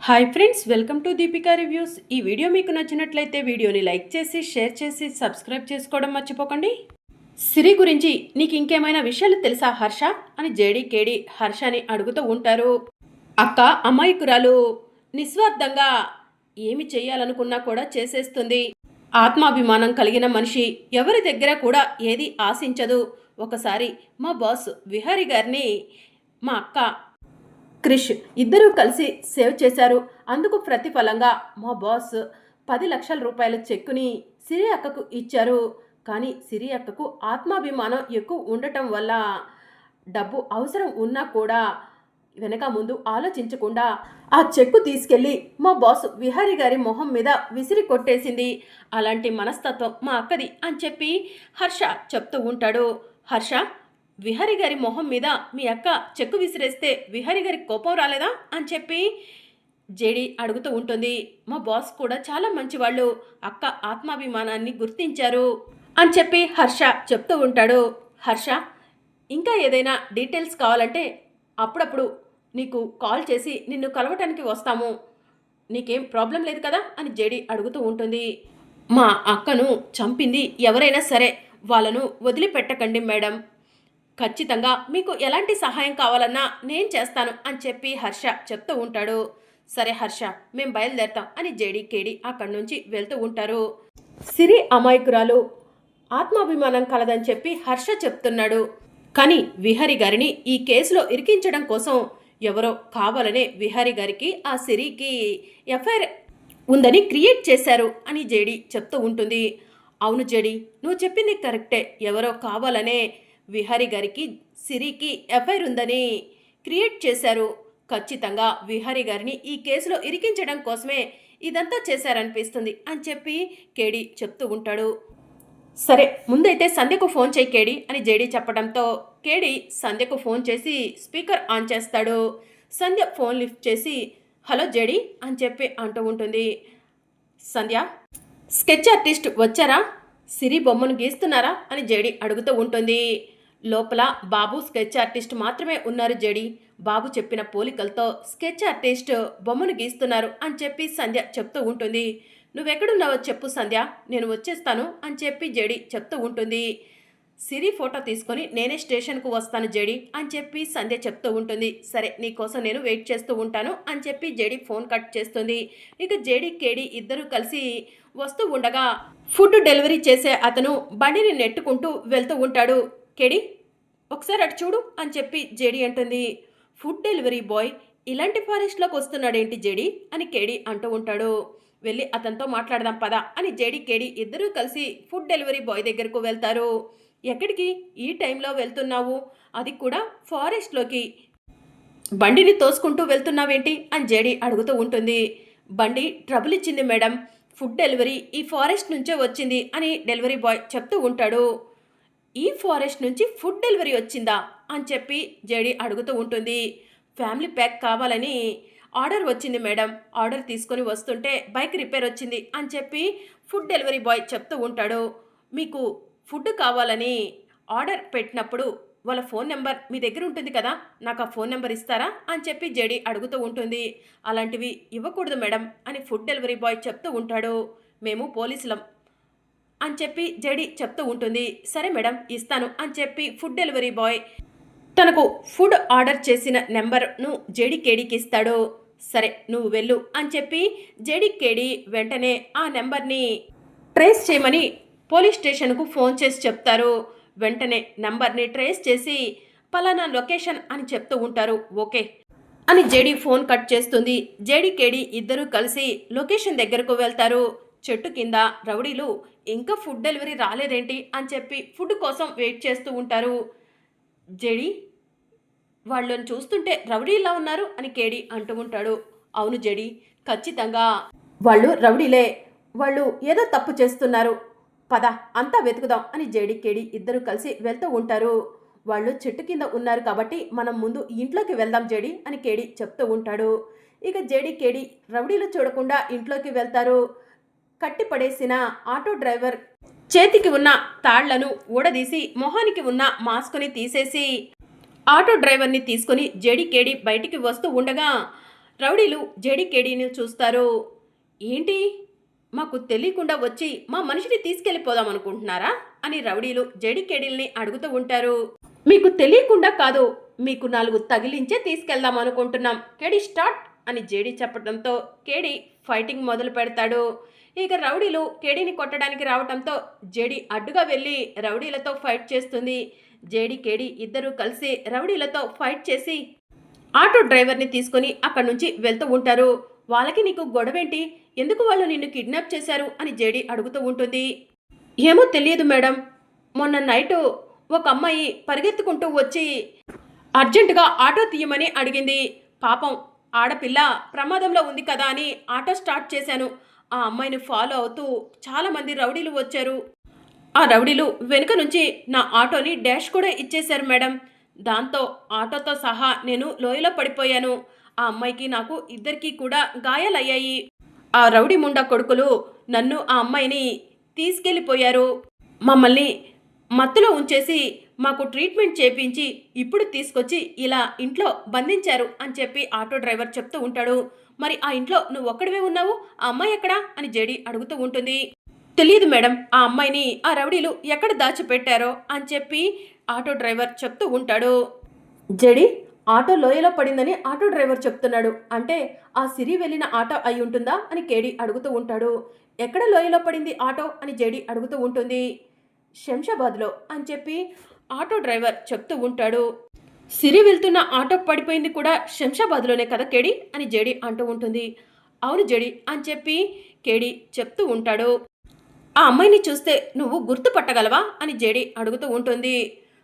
Hi friends, welcome to Deepika reviews. ఈ video మీకు నచ్చినట్లయితే వీడియోని లైక్ చేసి షేర్ చేసి సబ్స్క్రైబ్ చేసుకోవడం మర్చిపోకండి. సిరి గురించి నీకు ఇంకేమైనా విషయాలు తెలుసా హర్ష అని జేడీ కేడి హర్షని అడుగుతూ ఉంటారు. అక్క అమాయకురాలు, నిస్వార్థంగా ఏమి చేయాలనుకున్నా కూడా చేసేస్తుంది. ఆత్మాభిమానం కలిగిన మనిషి, ఎవరి దగ్గర కూడా ఏది ఆశించదు. ఒకసారి మా బాస్ విహారీ గారిని మా అక్క క్రిష్ ఇద్దరూ కలిసి సేవ్ చేశారు. అందుకు ప్రతిఫలంగా మా బాస్ 10 లక్షల రూపాయల చెక్కుని సిరి అక్కకు ఇచ్చారు. కానీ సిరి అక్కకు ఆత్మాభిమానం ఎక్కువ ఉండటం వల్ల డబ్బు అవసరం ఉన్నా కూడా వెనక ముందు ఆలోచించకుండా ఆ చెక్కు తీసుకెళ్ళి మా బాస్ విహారీ గారి మొహం మీద విసిరి కొట్టేసింది. అలాంటి మనస్తత్వం మా అక్కది అని చెప్పి హర్ష చెప్తూ ఉంటాడు. హర్ష, విహారీ గారి మొహం మీద మీ అక్క చెక్కు విసిరేస్తే విహారీ గారికి కోపం రాలేదా అని చెప్పి జేడి అడుగుతూ ఉంటుంది. మా బాస్ కూడా చాలా మంచివాళ్ళు, అక్క ఆత్మాభిమానాన్ని గుర్తించారు అని చెప్పి హర్ష చెప్తూ ఉంటాడు. హర్ష, ఇంకా ఏదైనా డీటెయిల్స్ కావాలంటే అప్పుడప్పుడు నీకు కాల్ చేసి నిన్ను కలవటానికి వస్తాము, నీకేం ప్రాబ్లం లేదు కదా అని జేడి అడుగుతూ ఉంటుంది. మా అక్కను చంపింది ఎవరైనా సరే వాళ్ళను వదిలిపెట్టకండి మేడం, ఖచ్చితంగా మీకు ఎలాంటి సహాయం కావాలన్నా నేను చేస్తాను అని చెప్పి హర్ష చెప్తూ ఉంటాడు. సరే హర్ష, మేం బయలుదేరతాం అని జేడి కేడి అక్కడి నుంచి వెళ్తూ ఉంటారు. సిరి అమాయకురాలు, ఆత్మాభిమానం కలదని చెప్పి హర్ష చెప్తున్నాడు. కానీ విహారీ గారిని ఈ కేసులో ఇరికించడం కోసం ఎవరో కావాలనే విహారీ గారికి ఆ సిరికి ఎఫ్ఐఆర్ ఉందని క్రియేట్ చేశారు అని జేడి చెప్తూ ఉంటుంది. అవును జేడి, నువ్వు చెప్పింది కరెక్టే, ఎవరో కావాలనే విహారీ గారికి సిరికి ఎఫ్ఐఆర్ ఉందని క్రియేట్ చేశారు. ఖచ్చితంగా విహారీ గారిని ఈ కేసులో ఇరికించడం కోసమే ఇదంతా చేశారనిపిస్తుంది అని చెప్పి కేడి చెప్తూ ఉంటాడు. సరే ముందైతే సంధ్యకు ఫోన్ చేయి కేడి అని జేడి చెప్పడంతో కేడి సంధ్యకు ఫోన్ చేసి స్పీకర్ ఆన్ చేస్తాడు. సంధ్య ఫోన్ లిఫ్ట్ చేసి హలో జేడి అని చెప్పి అంటూ ఉంటుంది. సంధ్య, స్కెచ్ ఆర్టిస్ట్ వచ్చారా, సిరి బొమ్మను గీస్తున్నారా అని జేడి అడుగుతూ ఉంటుంది. లోపల బాబు స్కెచ్ ఆర్టిస్ట్ మాత్రమే ఉన్నారు జేడి, బాబు చెప్పిన పోలికలతో స్కెచ్ ఆర్టిస్ట్ బొమ్మను గీస్తున్నారు అని చెప్పి సంధ్య చెప్తూ ఉంటుంది. నువ్వెక్కడున్నావో చెప్పు సంధ్య, నేను వచ్చేస్తాను అని చెప్పి జేడి చెప్తూ ఉంటుంది. సిరి ఫోటో తీసుకొని నేనే స్టేషన్కు వస్తాను జేడి అని చెప్పి సంధ్య చెప్తూ ఉంటుంది. సరే నీకోసం నేను వెయిట్ చేస్తూ ఉంటాను అని చెప్పి జేడి ఫోన్ కట్ చేస్తుంది. ఇక జేడి కేడి ఇద్దరూ కలిసి వస్తూ ఉండగా ఫుడ్ డెలివరీ చేసే అతను బండిని నెట్టుకుంటూ వెళ్తూ ఉంటాడు. కేడి, ఒకసారి అటు చూడు అని చెప్పి జేడి అంటుంది. ఫుడ్ డెలివరీ బాయ్ ఇలాంటి ఫారెస్ట్లోకి వస్తున్నాడేంటి జేడి అని కేడి అంటూ ఉంటాడు. వెళ్ళి అతనితో మాట్లాడదాం పద అని జేడి కేడి ఇద్దరూ కలిసి ఫుడ్ డెలివరీ బాయ్ దగ్గరకు వెళ్తారు. ఎక్కడికి ఈ టైంలో వెళ్తున్నావు, అది కూడా ఫారెస్ట్లోకి, బండిని తోసుకుంటూ వెళ్తున్నావేంటి అని జేడి అడుగుతూ ఉంటుంది. బండి ట్రబుల్ ఇచ్చింది మేడం, ఫుడ్ డెలివరీ ఈ ఫారెస్ట్ నుంచే వచ్చింది అని డెలివరీ బాయ్ చెప్తూ ఉంటాడు. ఈ ఫారెస్ట్ నుంచి ఫుడ్ డెలివరీ వచ్చిందా అని చెప్పి జేడి అడుగుతూ ఉంటుంది. ఫ్యామిలీ ప్యాక్ కావాలని ఆర్డర్ వచ్చింది మేడం, ఆర్డర్ తీసుకొని వస్తుంటే బైక్ రిపేర్ వచ్చింది అని చెప్పి ఫుడ్ డెలివరీ బాయ్ చెప్తూ ఉంటాడు. మీకు ఫుడ్ కావాలని ఆర్డర్ పెట్టినప్పుడు వాళ్ళ ఫోన్ నెంబర్ మీ దగ్గర ఉంటుంది కదా, నాకు ఆ ఫోన్ నెంబర్ ఇస్తారా అని చెప్పి జేడి అడుగుతూ ఉంటుంది. అలాంటివి ఇవ్వకూడదు మేడం అని ఫుడ్ డెలివరీ బాయ్ చెప్తూ ఉంటాడు. మేము పోలీసులం అని చెప్పి జేడి చెప్తూ ఉంటుంది. సరే మేడం ఇస్తాను అని చెప్పి ఫుడ్ డెలివరీ బాయ్ తనకు ఫుడ్ ఆర్డర్ చేసిన నెంబర్ను జేడి కేడికి ఇస్తాడు. సరే నువ్వు వెళ్ళు అని చెప్పి జేడి కేడి వెంటనే ఆ నెంబర్ని ట్రేస్ చేయమని పోలీస్ స్టేషన్కు ఫోన్ చేసి చెప్తారు. వెంటనే నెంబర్ని ట్రేస్ చేసి పలానా లొకేషన్ అని చెప్తూ ఉంటారు. ఓకే అని జేడి ఫోన్ కట్ చేస్తుంది. జేడి కేడి ఇద్దరూ కలిసి లొకేషన్ దగ్గరకు వెళ్తారు. చెట్టు కింద రౌడీలు ఇంకా ఫుడ్ డెలివరీ రాలేదేంటి అని చెప్పి ఫుడ్ కోసం వెయిట్ చేస్తూ ఉంటారు. జేడి, వాళ్ళని చూస్తుంటే రౌడీలా ఉన్నారు అని కేడి అంటూ ఉంటాడు. అవును జేడి, ఖచ్చితంగా వాళ్ళు రౌడీలే, వాళ్ళు ఏదో తప్పు చేస్తున్నారు, పద అంతా వెతుకుదాం అని జేడి కేడి ఇద్దరు కలిసి వెళ్తూ ఉంటారు. వాళ్ళు చెట్టు కింద ఉన్నారు కాబట్టి మనం ముందు ఇంట్లోకి వెళ్దాం జేడి అని కేడి చెప్తూ ఉంటాడు. ఇక జేడి కేడి రౌడీలు చూడకుండా ఇంట్లోకి వెళ్తారు. కట్టిపడేసిన ఆటో డ్రైవర్ చేతికి ఉన్న తాళ్లను ఊడదీసి మొహానికి ఉన్న మాస్కుని తీసేసి ఆటో డ్రైవర్ని తీసుకొని జేడి కేడి బయటికి వస్తూ ఉండగా రౌడీలు జేడీకేడీని చూస్తారు. ఏంటి, మాకు తెలియకుండా వచ్చి మా మనిషిని తీసుకెళ్ళిపోదాం అనుకుంటున్నారా అని రౌడీలు జేడీకేడీల్ని అడుగుతూ ఉంటారు. మీకు తెలియకుండా కాదు, మీకు 4 తగిలించే తీసుకెళ్దాం అనుకుంటున్నాం, కేడీ స్టార్ట్ అని జేడీ చెప్పడంతో కేడీ ఫైటింగ్ మొదలు పెడతాడు. ఇక రౌడీలు కేడీని కొట్టడానికి రావడంతో జేడీ అడ్డుగా వెళ్ళి రౌడీలతో ఫైట్ చేస్తుంది. జేడీ కేడీ ఇద్దరూ కలిసి రౌడీలతో ఫైట్ చేసి ఆటో డ్రైవర్ని తీసుకుని అక్కడి నుంచి వెళ్తూ ఉంటారు. వాళ్ళకి నీకు గొడవేంటి, ఎందుకు వాళ్ళు నిన్ను కిడ్నాప్ చేశారు అని జేడీ అడుగుతూ ఉంటుంది. ఏమో తెలియదు మేడం, మొన్న నైటు ఒక అమ్మాయి పరిగెత్తుకుంటూ వచ్చి అర్జెంటుగా ఆటో తీయమని అడిగింది. పాపం ఆడపిల్ల ప్రమాదంలో ఉంది కదా అని ఆటో స్టార్ట్ చేశాను. ఆ అమ్మాయిని ఫాలో అవుతూ చాలామంది రౌడీలు వచ్చారు. ఆ రౌడీలు వెనుక నుంచి నా ఆటోని డాష్ కూడా ఇచ్చేశారు మేడం. దాంతో ఆటోతో సహా నేను లోయలో పడిపోయాను. ఆ అమ్మాయికి నాకు ఇద్దరికీ కూడా గాయాలయ్యాయి. ఆ రౌడీ ముండా కొడుకులు నన్ను ఆ అమ్మాయిని తీసుకెళ్ళిపోయారు. మమ్మల్ని మత్తులో ఉంచేసి మాకు ట్రీట్మెంట్ చేపించి ఇప్పుడు తీసుకొచ్చి ఇలా ఇంట్లో బంధించారు అని చెప్పి ఆటో డ్రైవర్ చెప్తూ ఉంటాడు. మరి ఆ ఇంట్లో నువ్వు ఒక్కడివే ఉన్నావు, ఆ అమ్మాయి ఎక్కడా అని జేడీ అడుగుతూ ఉంటుంది. తెలియదు మేడం, ఆ అమ్మాయిని ఆ రౌడీలు ఎక్కడ దాచిపెట్టారో అని చెప్పి ఆటో డ్రైవర్ చెప్తూ ఉంటాడు. జేడీ, ఆటో లోయలో పడిందని ఆటో డ్రైవర్ చెప్తున్నాడు. అంటే ఆ సిరి వెళ్ళిన ఆటో అయి ఉంటుందా అని కేడీ అడుగుతూ ఉంటాడు. ఎక్కడ లోయలో పడింది ఆటో అని జేడీ అడుగుతూ ఉంటుంది. శంషాబాద్లో అని చెప్పి ఆటో డ్రైవర్ చెప్తూ ఉంటాడు. సిరి వెళ్తున్న ఆటో పడిపోయింది కూడా శంషాబాద్లోనే కదా కేడీ అని జేడీ అంటూ ఉంటుంది. అవును జేడీ అని చెప్పి కేడీ చెప్తూ ఉంటాడు. ఆ అమ్మాయిని చూస్తే నువ్వు గుర్తుపట్టగలవా అని జేడీ అడుగుతూ ఉంటుంది.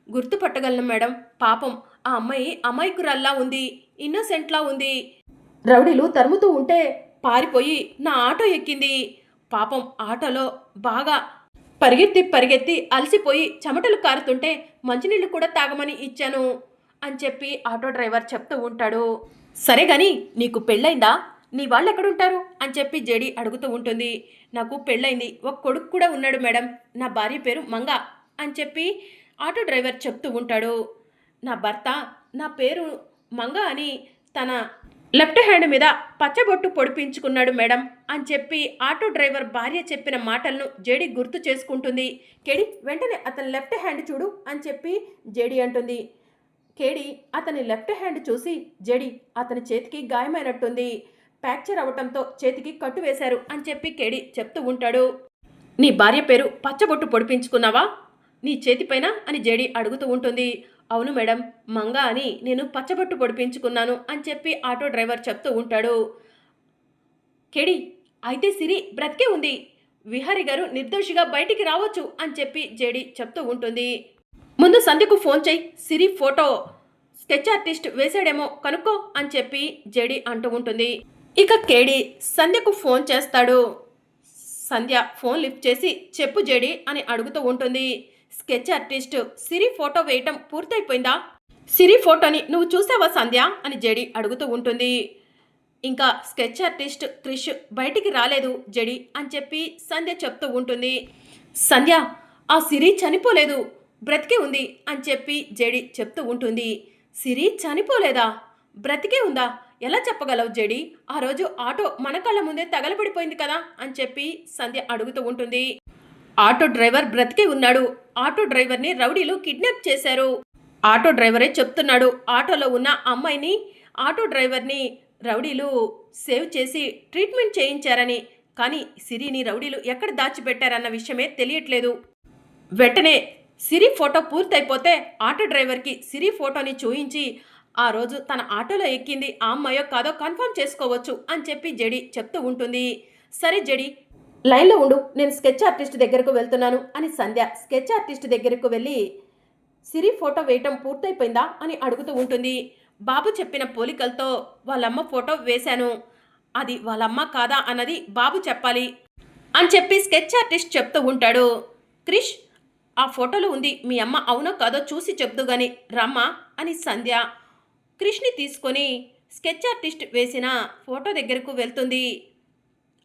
గుర్తుపట్టగలను మేడం, పాపం ఆ అమ్మాయి అమాయకురాల్లా ఉంది, ఇన్నోసెంట్లా ఉంది. రౌడీలు తరుముతూ ఉంటే పారిపోయి నా ఆటో ఎక్కింది. పాపం ఆటోలో బాగా పరిగెత్తి అలసిపోయి చెమటలు కారుతుంటే మంచినీళ్ళు కూడా తాగమని ఇచ్చాను అని చెప్పి ఆటో డ్రైవర్ చెప్తూ ఉంటాడు. సరే గాని నీకు పెళ్ళైందా, నీ వాళ్ళు ఎక్కడుంటారు అని చెప్పి జేడీ అడుగుతూ ఉంటుంది. నాకు పెళ్ళైంది, ఒక కొడుకు కూడా ఉన్నాడు మేడం, నా భార్య పేరు మంగ అని చెప్పి ఆటో డ్రైవర్ చెప్తూ ఉంటాడు. నా భర్త నా పేరు మంగ అని తన లెఫ్ట్ హ్యాండ్ మీద పచ్చబొట్టు పొడిపించుకున్నాడు మేడం అని చెప్పి ఆటో డ్రైవర్ భార్య చెప్పిన మాటలను జేడీ గుర్తు చేసుకుంటుంది. కేడీ, వెంటనే అతని లెఫ్ట్ హ్యాండ్ చూడు అని చెప్పి జేడీ అంటుంది. కేడీ అతని లెఫ్ట్ హ్యాండ్ చూసి జేడీ అతని చేతికి గాయమైనట్టుంది, ఫ్రాక్చర్ అవ్వటంతో చేతికి కట్టు వేశారు అని చెప్పి కేడీ చెప్తూ ఉంటాడు. నీ భార్య పేరు పచ్చబొట్టు పొడిపించుకున్నావా నీ చేతిపైన అని జేడీ అడుగుతూ ఉంటుంది. అవును మేడం, మంగ అని నేను పచ్చబొట్టు పొడిపించుకున్నాను అని చెప్పి ఆటో డ్రైవర్ చెప్తూ ఉంటాడు. కేడీ, అయితే సిరి బ్రతికే ఉంది, విహారీ గారు నిర్దోషిగా బయటికి రావచ్చు అని చెప్పి జేడీ చెప్తూ ఉంటుంది. ముందు సంధ్యకు ఫోన్ చేయి, సిరి ఫోటో స్కెచ్ ఆర్టిస్ట్ వేసాడేమో కనుక్కో అని చెప్పి జేడీ అంటూ ఉంటుంది. ఇక కేడీ సంధ్యకు ఫోన్ చేస్తాడు. సంధ్య ఫోన్ లిఫ్ట్ చేసి చెప్పు జేడీ అని అడుగుతూ ఉంటుంది. స్కెచ్ ఆర్టిస్ట్ సిరి ఫోటో వేయటం పూర్తయిపోయిందా, సిరి ఫోటోని నువ్వు చూసావా సంధ్య అని జేడీ అడుగుతూ ఉంటుంది. ఇంకా స్కెచ్ ఆర్టిస్ట్ క్రిష్ బయటికి రాలేదు జేడీ అని చెప్పి సంధ్య చెప్తూ ఉంటుంది. సంధ్య, ఆ సిరి చనిపోలేదు, బ్రతికే ఉంది అని చెప్పి జేడీ చెప్తూ ఉంటుంది. సిరి చనిపోలేదా, బ్రతికే ఉందా, ఎలా చెప్పగలవు జేడీ, ఆ రోజు ఆటో మన కళ్ళ ముందే తగలబడిపోయింది కదా అని చెప్పి సంధ్య అడుగుతూ ఉంటుంది. ఆటో డ్రైవర్ బ్రతికే ఉన్నాడు, ఆటో డ్రైవర్ని రౌడీలు కిడ్నాప్ చేశారు. ఆటో డ్రైవరే చెప్తున్నాడు ఆటోలో ఉన్న అమ్మాయిని ఆటో డ్రైవర్ని రౌడీలు సేవ్ చేసి ట్రీట్మెంట్ చేయించారని. కానీ సిరిని రౌడీలు ఎక్కడ దాచిపెట్టారన్న విషయమే తెలియట్లేదు. వెంటనే సిరి ఫోటో పూర్తయిపోతే ఆటో డ్రైవర్కి సిరి ఫోటోని చూయించి ఆ రోజు తన ఆటోలో ఎక్కింది ఆ అమ్మాయో కాదో కన్ఫర్మ్ చేసుకోవచ్చు అని చెప్పి జేడీ చెప్తూ ఉంటుంది. సరే జేడీ, లైన్లో ఉండు, నేను స్కెచ్ ఆర్టిస్ట్ దగ్గరకు వెళ్తున్నాను అని సంధ్య స్కెచ్ ఆర్టిస్ట్ దగ్గరకు వెళ్ళి సిరి ఫోటో వేయటం పూర్తయిపోయిందా అని అడుగుతూ ఉంటుంది. బాబు చెప్పిన పోలికలతో వాళ్ళమ్మ ఫోటో వేశాను, అది వాళ్ళమ్మ కాదా అన్నది బాబు చెప్పాలి అని చెప్పి స్కెచ్ ఆర్టిస్ట్ చెప్తూ ఉంటాడు. క్రిష్, ఆ ఫోటోలో ఉంది మీ అమ్మ అవునో కాదో చూసి చెప్తూ గాని రమ్మా అని సంధ్య క్రిష్ని తీసుకొని స్కెచ్ ఆర్టిస్ట్ వేసిన ఫోటో దగ్గరకు వెళ్తుంది.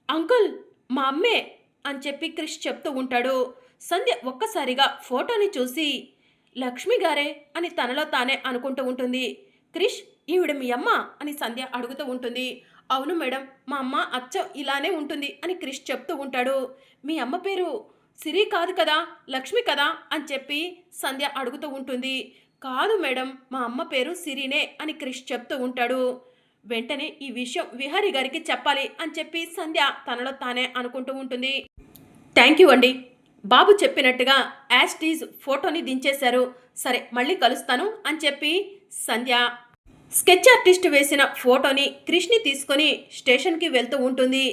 అంకుల్, మా అమ్మే అని చెప్పి క్రిష్ చెప్తూ ఉంటాడు. సంధ్య ఒక్కసారిగా ఫోటోని చూసి లక్ష్మి గారే అని తనలో తానే అనుకుంటూ ఉంటుంది. క్రిష్, ఈవిడ మీ అమ్మ అని సంధ్య అడుగుతూ ఉంటుంది. అవును మేడం, మా అమ్మ అచ్చం ఇలానే ఉంటుంది అని క్రిష్ చెప్తూ ఉంటాడు. మీ అమ్మ పేరు సిరి కాదు కదా, లక్ష్మి కదా అని చెప్పి సంధ్య అడుగుతూ ఉంటుంది. కాదు మేడం, మా అమ్మ పేరు సిరినే అని క్రిష్ చెప్తూ ఉంటాడు. వెంటనే ఈ విషయం విహారీ గారికి చెప్పాలి అని చెప్పి సంధ్య తనలో తానే అనుకుంటూ ఉంటుంది. థ్యాంక్ యూ అండి, బాబు చెప్పినట్టుగా యాస్టీజ్ ఫోటోని దించేశారు. సరే మళ్ళీ కలుస్తాను అని చెప్పి సంధ్య స్కెచ్ ఆర్టిస్ట్ వేసిన ఫోటోని క్రిష్ని తీసుకొని స్టేషన్కి వెళ్తూ ఉంటుంది.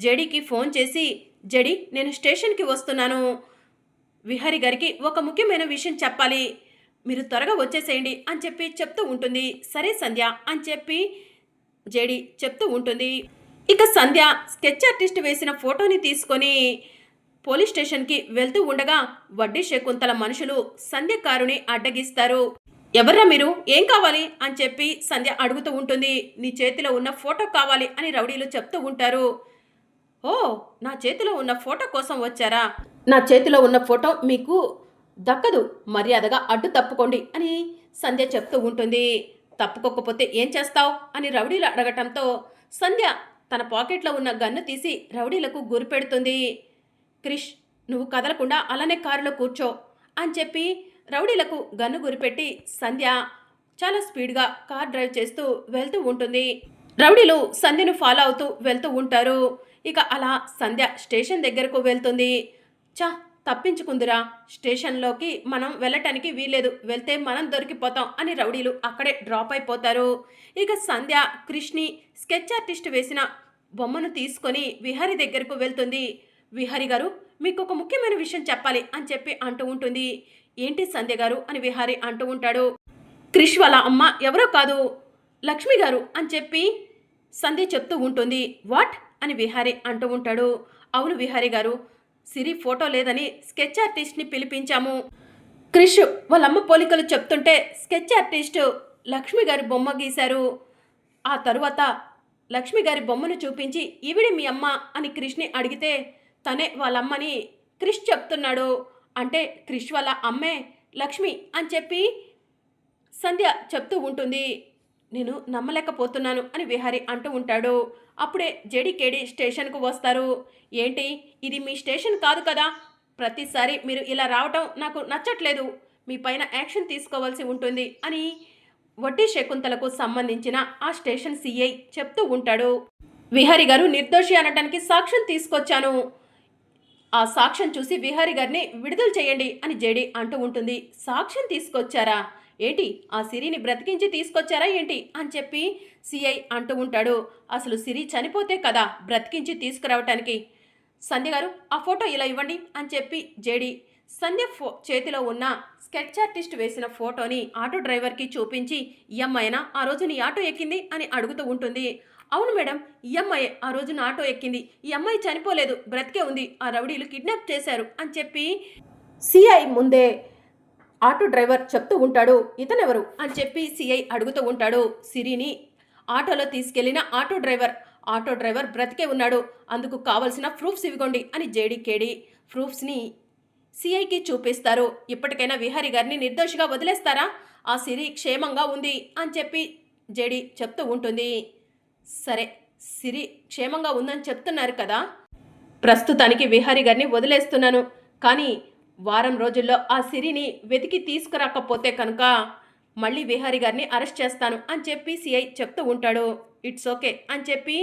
జెడీకి ఫోన్ చేసి, జెడీ నేను స్టేషన్కి వస్తున్నాను, విహారీ గారికి ఒక ముఖ్యమైన విషయం చెప్పాలి, మీరు త్వరగా వచ్చేసేయండి అని చెప్పి చెప్తూ ఉంటుంది. సరే సంధ్య అని చెప్పి జేడి చెప్తూ ఉంటుంది. ఇక సంధ్య స్కెచ్ ఆర్టిస్ట్ వేసిన ఫోటోని తీసుకొని పోలీస్ స్టేషన్కి వెళ్తూ ఉండగా వడ్డీ శకుంతల మనుషులు సంధ్య కారుని అడ్డగిస్తారు. ఎవర్రా మీరు, ఏం కావాలి అని చెప్పి సంధ్య అడుగుతూ ఉంటుంది. నీ చేతిలో ఉన్న ఫోటో కావాలి అని రౌడీలు చెప్తూ ఉంటారు. ఓ, నా చేతిలో ఉన్న ఫోటో కోసం వచ్చారా? నా చేతిలో ఉన్న ఫోటో మీకు దక్కదు, మర్యాదగా అడ్డు తప్పుకోండి అని సంధ్య చెప్తూ ఉంటుంది. తప్పుకోకపోతే ఏం చేస్తావు అని రౌడీలు అడగటంతో సంధ్య తన పాకెట్లో ఉన్న గన్ను తీసి రౌడీలకు గురిపెడుతుంది. క్రిష్, నువ్వు కదలకుండా అలానే కారులో కూర్చో అని చెప్పి రౌడీలకు గన్ను గురిపెట్టి సంధ్య చాలా స్పీడ్గా కార్ డ్రైవ్ చేస్తూ వెళ్తూ ఉంటుంది. రౌడీలు సంధ్యను ఫాలో అవుతూ వెళ్తూ ఉంటారు. ఇక అలా సంధ్య స్టేషన్ దగ్గరకు వెళ్తుంది. తప్పించుకుందిరా, స్టేషన్లోకి మనం వెళ్ళటానికి వీల్లేదు, వెళ్తే మనం దొరికిపోతాం అని రౌడీలు అక్కడే డ్రాప్ అయిపోతారు. ఇక సంధ్య క్రిష్ని స్కెచ్ ఆర్టిస్ట్ వేసిన బొమ్మను తీసుకొని విహారీ దగ్గరకు వెళ్తుంది. విహారీ గారు, మీకు ఒక ముఖ్యమైన విషయం చెప్పాలి అని చెప్పి అంటూ ఉంటుంది. ఏంటి సంధ్య గారు అని విహారీ అంటూ ఉంటాడు. క్రిష్ వాళ్ళ అమ్మ ఎవరో కాదు, లక్ష్మి గారు అని చెప్పి సంధ్య చెప్తూ ఉంటుంది. వాట్ అని విహారీ అంటూ ఉంటాడు. అవును విహారీ గారు, సిరి ఫోటో లేదని స్కెచ్ ఆర్టిస్ట్ని పిలిపించాము. క్రిష్ వాళ్ళమ్మ పోలికలు చెప్తుంటే స్కెచ్ ఆర్టిస్ట్ లక్ష్మి గారి బొమ్మ గీశారు. ఆ తరువాత లక్ష్మి గారి బొమ్మను చూపించి ఈవిడే మీ అమ్మ అని క్రిష్ని అడిగితే తనే వాళ్ళమ్మని క్రిష్ చెప్తున్నాడు. అంటే క్రిష్ వాళ్ళ అమ్మే లక్ష్మి అని చెప్పి సంధ్య చెప్తూ ఉంటుంది. నేను నమ్మలేకపోతున్నాను అని విహారీ అంటూ ఉంటాడు. అప్పుడే జేడీకేడి స్టేషన్కు వస్తారు. ఏంటి, ఇది మీ స్టేషన్ కాదు కదా, ప్రతిసారి మీరు ఇలా రావటం నాకు నచ్చట్లేదు, మీ పైన యాక్షన్ తీసుకోవాల్సి ఉంటుంది అని వడ్డీ శకుంతలకు సంబంధించిన ఆ స్టేషన్ సిఐ చెప్తూ ఉంటాడు. విహారీ గారు నిర్దోషి అనటానికి సాక్ష్యం తీసుకొచ్చాను, ఆ సాక్ష్యం చూసి విహారీ గారిని విడుదల చేయండి అని జేడీ అంటూ ఉంటుంది. సాక్ష్యం తీసుకొచ్చారా ఏంటి, ఆ సిరిని బ్రతికించి తీసుకొచ్చారా ఏంటి అని చెప్పి సిఐ అంటూ ఉంటాడు. అసలు సిరి చనిపోతే కదా బ్రతికించి తీసుకురావటానికి. సంధ్య గారు ఆ ఫోటో ఇలా ఇవ్వండి అని చెప్పి జేడీ సంధ్య చేతిలో ఉన్న స్కెచ్ ఆర్టిస్ట్ వేసిన ఫోటోని ఆటో డ్రైవర్కి చూపించి, ఈ అమ్మాయినా ఆ రోజు నీ ఆటో ఎక్కింది అని అడుగుతూ ఉంటుంది. అవును మేడం, ఈ అమ్మాయి ఆ రోజున ఆటో ఎక్కింది, ఈ అమ్మాయి చనిపోలేదు, బ్రతికే ఉంది, ఆ రౌడీలు కిడ్నాప్ చేశారు అని చెప్పి సిఐ ముందే ఆటో డ్రైవర్ చెప్తూ ఉంటాడు. ఇతనెవరు అని చెప్పి సిఐ అడుగుతూ ఉంటాడు. సిరిని ఆటోలో తీసుకెళ్లిన ఆటో డ్రైవర్ బ్రతికే ఉన్నాడు, అందుకు కావలసిన ప్రూఫ్స్ ఇవ్వండి అని జేడీకేడి ప్రూఫ్స్ని సిఐకి చూపిస్తారు. ఇప్పటికైనా విహారీ గారిని నిర్దోషిగా వదిలేస్తారా, ఆ సిరి క్షేమంగా ఉంది అని చెప్పి జేడీ చెప్తూ ఉంటుంది. సరే, సిరి క్షేమంగా ఉందని చెప్తున్నారు కదా, ప్రస్తుతానికి విహారీ గారిని వదిలేస్తున్నాను, కానీ వారం రోజుల్లో ఆ సిరిని వెతికి తీసుకురాకపోతే కనుక మళ్ళీ విహారీ గారిని అరెస్ట్ చేస్తాను అని చెప్పి సిఐ చెప్తూ ఉంటాడు. ఇట్స్ ఓకే అని చెప్పి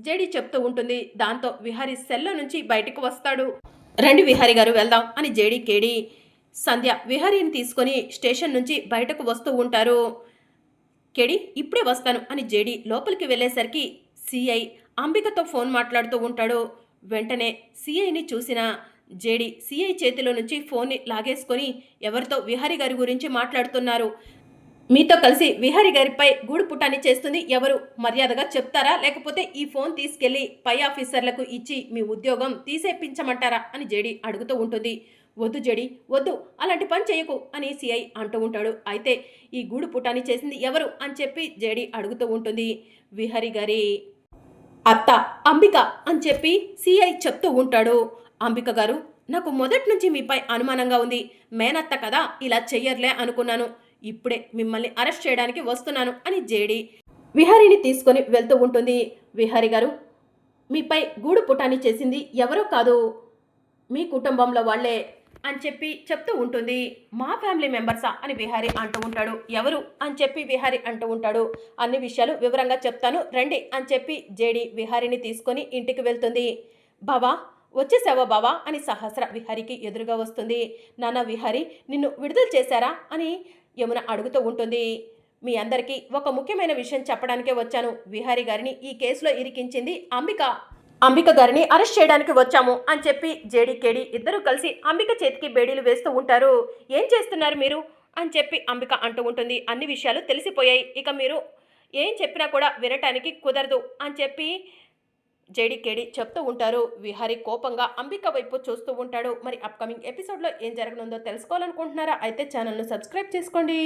జేడీ చెప్తూ ఉంటుంది. దాంతో విహారీ సెల్లో నుంచి బయటకు వస్తాడు. రండి విహారీ గారు వెళ్దాం అని జేడీకేడి సంధ్య విహారీని తీసుకొని స్టేషన్ నుంచి బయటకు వస్తూ ఉంటారు. కేడి ఇప్పుడే వస్తాను అని జేడీ లోపలికి వెళ్ళేసరికి సిఐ అంబికతో ఫోన్ మాట్లాడుతూ ఉంటాడు. వెంటనే సిఐని చూసిన జేడీ సిఐ చేతిలో నుంచి ఫోన్ని లాగేసుకొని, ఎవరితో విహారీ గారి గురించి మాట్లాడుతున్నారు, మీతో కలిసి విహారీ గారిపై గూడు పుటాన్ని చేస్తుంది ఎవరు, మర్యాదగా చెప్తారా లేకపోతే ఈ ఫోన్ తీసుకెళ్లి పై ఆఫీసర్లకు ఇచ్చి మీ ఉద్యోగం తీసేపించమంటారా అని జేడీ అడుగుతూ ఉంటుంది. వద్దు జేడీ, వద్దు, అలాంటి పని చేయకు అని సిఐ అంటూ ఉంటాడు. అయితే ఈ గూడు పుటాన్ని చేసింది ఎవరు అని చెప్పి జేడీ అడుగుతూ ఉంటుంది. విహారీ గారి అత్త అంబిక అని చెప్పి సిఐ చెప్తూ ఉంటాడు. అంబిక గారు, నాకు మొదటి నుంచి మీపై అనుమానంగా ఉంది, మేనత్త కదా ఇలా చెయ్యర్లే అనుకున్నాను, ఇప్పుడే మిమ్మల్ని అరెస్ట్ చేయడానికి వస్తున్నాను అని జేడి విహారిని తీసుకొని వెళ్తూ ఉంటుంది. విహారి గారు, మీపై గూడు పుటాన్ని చేసింది ఎవరో కాదు, మీ కుటుంబంలో వాళ్ళే అని చెప్పి చెప్తూ ఉంటుంది. మా ఫ్యామిలీ మెంబర్సా అని విహారి అంటూ ఉంటాడు. ఎవరు అని చెప్పి విహారి అంటూ ఉంటాడు. అన్ని విషయాలు వివరంగా చెప్తాను రండి అని చెప్పి జేడి విహారిని తీసుకొని ఇంటికి వెళ్తుంది. బావా, వచ్చేసావా బావా అని సహస్ర విహారికి ఎదురుగా వస్తుంది. నాన్న విహారి, నిన్ను విడుదల చేశారా అని యమున అడుగుతూ ఉంటుంది. మీ అందరికీ ఒక ముఖ్యమైన విషయం చెప్పడానికే వచ్చాను. విహారి గారిని ఈ కేసులో ఇరికించింది అంబిక గారిని అరెస్ట్ చేయడానికి వచ్చాము అని చెప్పి జేడి కేడి ఇద్దరూ కలిసి అంబిక చేతికి బేడీలు వేస్తూ ఉంటారు. ఏం చేస్తున్నారు మీరు అని చెప్పి అంబిక అంటూ ఉంటుంది. అన్ని విషయాలు తెలిసిపోయాయి, ఇక మీరు ఏం చెప్పినా కూడా వినటానికి కుదరదు అని చెప్పి జేడి కేడి చెప్తూ ఉంటారు. విహారీ కోపంగా అంబిక వైపు చూస్తూ ఉంటాడు. మరి అప్కమింగ్ ఎపిసోడ్లో ఏం జరగనుందో తెలుసుకోవాలనుకుంటున్నారా? అయితే ఛానల్ను సబ్స్క్రైబ్ చేసుకోండి.